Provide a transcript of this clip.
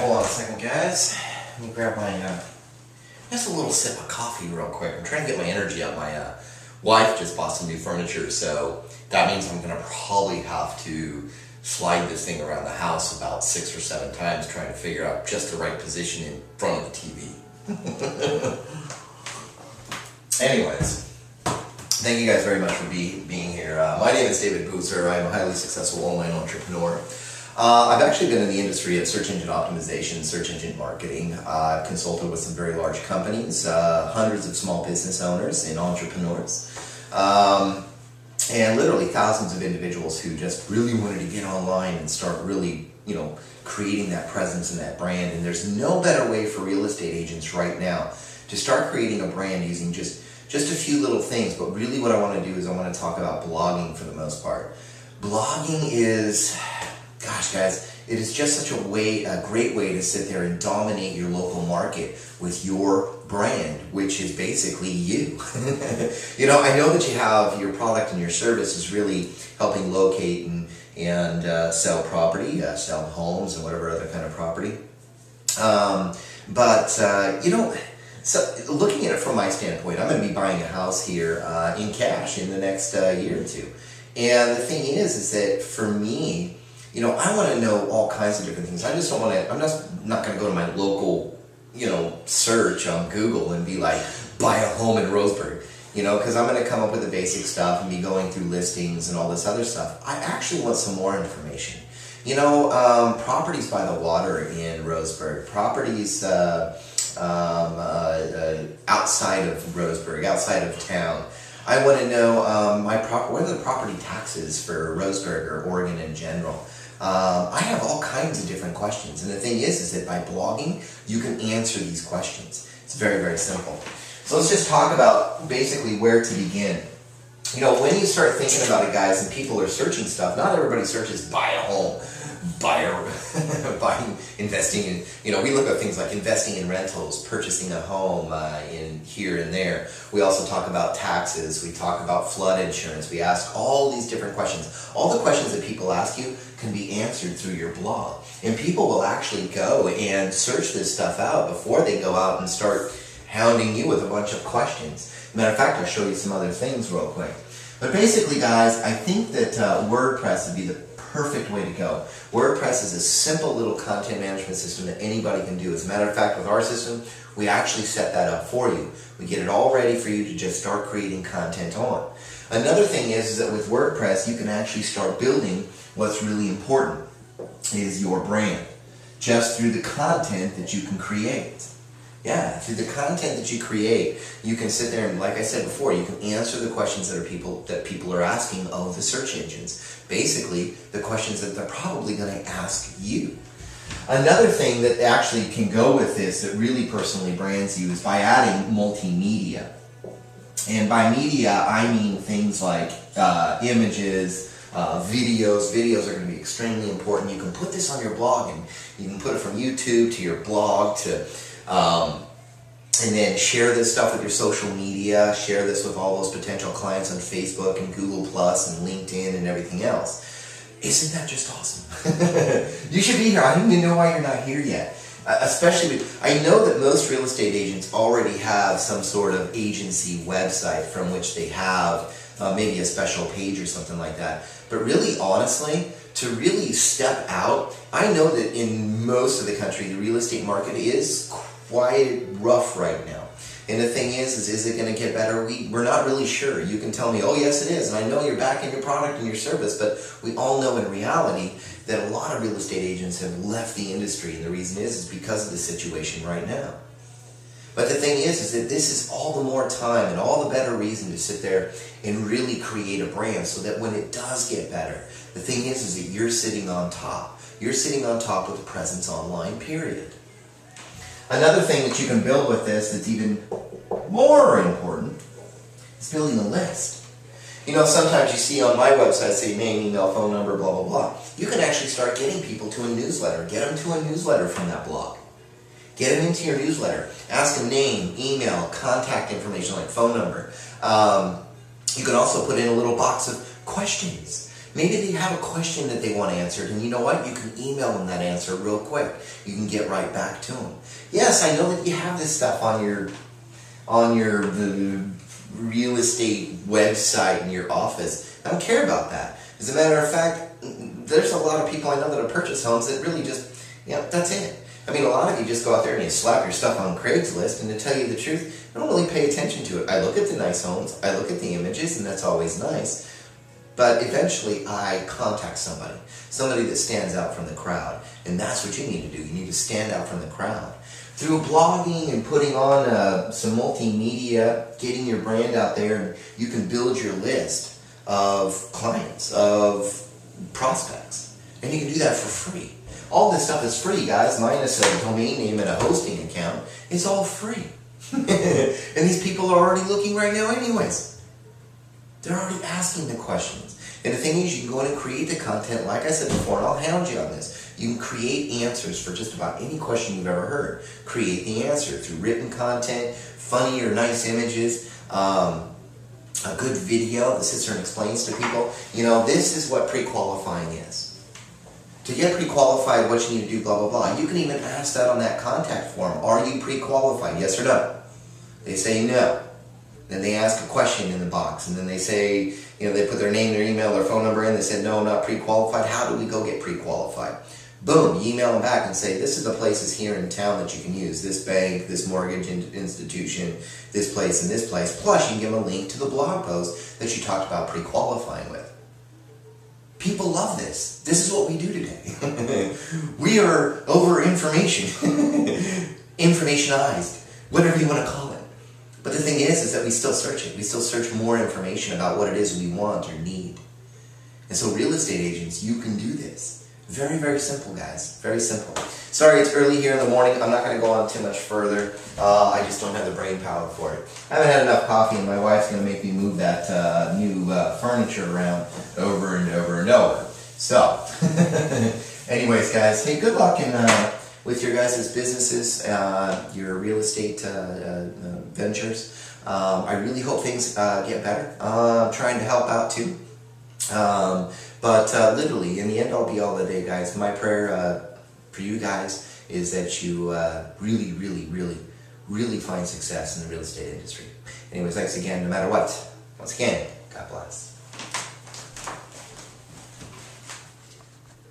hold on a second, guys. Let me grab my, just a little sip of coffee real quick. I'm trying to get my energy up. My wife just bought some new furniture, so that means I'm gonna probably have to slide this thing around the house about 6 or 7 times trying to figure out just the right position in front of the TV. Anyways, thank you guys very much for being here. My name is David Boozer. I'm a highly successful online entrepreneur. I've actually been in the industry of search engine optimization, search engine marketing. I've consulted with some very large companies, hundreds of small business owners and entrepreneurs, and literally thousands of individuals who just really wanted to get online and start really, creating that presence and that brand. And there's no better way for real estate agents right now to start creating a brand using just a few little things. But really what I want to do is I want to talk about blogging for the most part. Blogging is, gosh guys, it is just such a great way to sit there and dominate your local market with your brand, which is basically you. I know that you have your product and your service is really helping locate and sell property, sell homes and whatever other kind of property. So looking at it from my standpoint, I'm going to be buying a house here in cash in the next year or two. And the thing is that for me, I want to know all kinds of different things. I just don't want to, I'm just not going to go to my local, search on Google and be like, buy a home in Roseburg, because I'm going to come up with the basic stuff and be going through listings and all this other stuff. I actually want some more information. Properties by the water in Roseburg, properties outside of Roseburg, outside of town. I want to know what are the property taxes for Roseburg or Oregon in general. I have all kinds of different questions, and the thing is that by blogging, you can answer these questions. It's very, very simple. So let's just talk about basically where to begin. When you start thinking about it, guys, and people are searching stuff, not everybody searches buy a home, buying, investing in, we look at things like investing in rentals, purchasing a home in here and there. We also talk about taxes. We talk about flood insurance. We ask all these different questions. All the questions that people ask you can be answered through your blog. And people will actually go and search this stuff out before they go out and start hounding you with a bunch of questions. Matter of fact, I'll show you some other things real quick. But basically, guys, I think that WordPress would be the perfect way to go. WordPress is a simple little content management system that anybody can do. As a matter of fact, with our system, we actually set that up for you. We get it all ready for you to just start creating content on. Another thing is that with WordPress, you can actually start building what's really important is your brand, just through the content that you can create. Yeah, through the content that you create, you can sit there and, like I said before, you can answer the questions that people are asking of the search engines. Basically, the questions that they're probably going to ask you. Another thing that actually can go with this that really personally brands you is by adding multimedia. And by media, I mean things like images, videos. Videos are going to be extremely important. You can put this on your blog, and you can put it from YouTube to your blog to and then share this stuff with your social media, share this with all those potential clients on Facebook and Google Plus and LinkedIn and everything else. Isn't that just awesome? You should be here. I don't even know why you're not here yet. Especially, I know that most real estate agents already have some sort of agency website from which they have maybe a special page or something like that. But really, honestly, to really step out, I know that in most of the country, the real estate market is quite rough right now. And the thing is it going to get better? We're not really sure. You can tell me, oh yes it is, and I know you're backing your product and your service, but we all know in reality that a lot of real estate agents have left the industry, and the reason is because of the situation right now. But the thing is that this is all the more time and all the better reason to sit there and really create a brand so that when it does get better, the thing is that you're sitting on top. You're sitting on top with a presence online, period. Another thing that you can build with this that's even more important is building a list. Sometimes you see on my website, say name, email, phone number, blah, blah, blah. You can actually start getting people to a newsletter. Get them to a newsletter from that blog. Get them into your newsletter. Ask them name, email, contact information like phone number. You can also put in a little box of questions. Maybe they have a question that they want answered, and you know what? You can email them that answer real quick. You can get right back to them. Yes, I know that you have this stuff on your the real estate website in your office. I don't care about that. As a matter of fact, there's a lot of people I know that have purchased homes that really just, that's it. I mean, a lot of you just go out there and you slap your stuff on Craigslist, and to tell you the truth, I don't really pay attention to it. I look at the nice homes, I look at the images, and that's always nice. But eventually I contact somebody that stands out from the crowd. And that's what you need to do. You need to stand out from the crowd. Through blogging and putting on some multimedia, getting your brand out there, and you can build your list of clients, of prospects. And you can do that for free. All this stuff is free, guys, minus a domain name and a hosting account. It's all free. And these people are already looking right now anyways. They're already asking the questions. And the thing is, you can go in and create the content, like I said before, and I'll hound you on this. You can create answers for just about any question you've ever heard. Create the answer through written content, funny or nice images, a good video that sits there and explains to people. This is what pre-qualifying is. To get pre-qualified, what you need to do, blah, blah, blah. You can even ask that on that contact form. Are you pre-qualified, yes or no? They say no. Then they ask a question in the box, and then they say, they put their name, their email, their phone number in. They said, no, not pre-qualified. How do we go get pre-qualified? Boom, you email them back and say, this is the places here in town that you can use. This bank, this mortgage institution, this place, and this place. Plus, you can give them a link to the blog post that you talked about pre-qualifying with. People love this. This is what we do today. We are over information. Informationized. Whatever you want to call it. But the thing is that we still search it. We still search more information about what it is we want or need. And so real estate agents, you can do this. Very, very simple, guys. Very simple. Sorry, it's early here in the morning. I'm not going to go on too much further. I just don't have the brain power for it. I haven't had enough coffee, and my wife's going to make me move that new furniture around over and over and over. So, anyways, guys, hey, good luck with your guys' businesses, your real estate ventures. I really hope things get better. I'm trying to help out too. But literally, in the end all be all the day, guys, my prayer for you guys is that you really, really, really, really find success in the real estate industry. Anyways, thanks again, no matter what. Once again, God bless.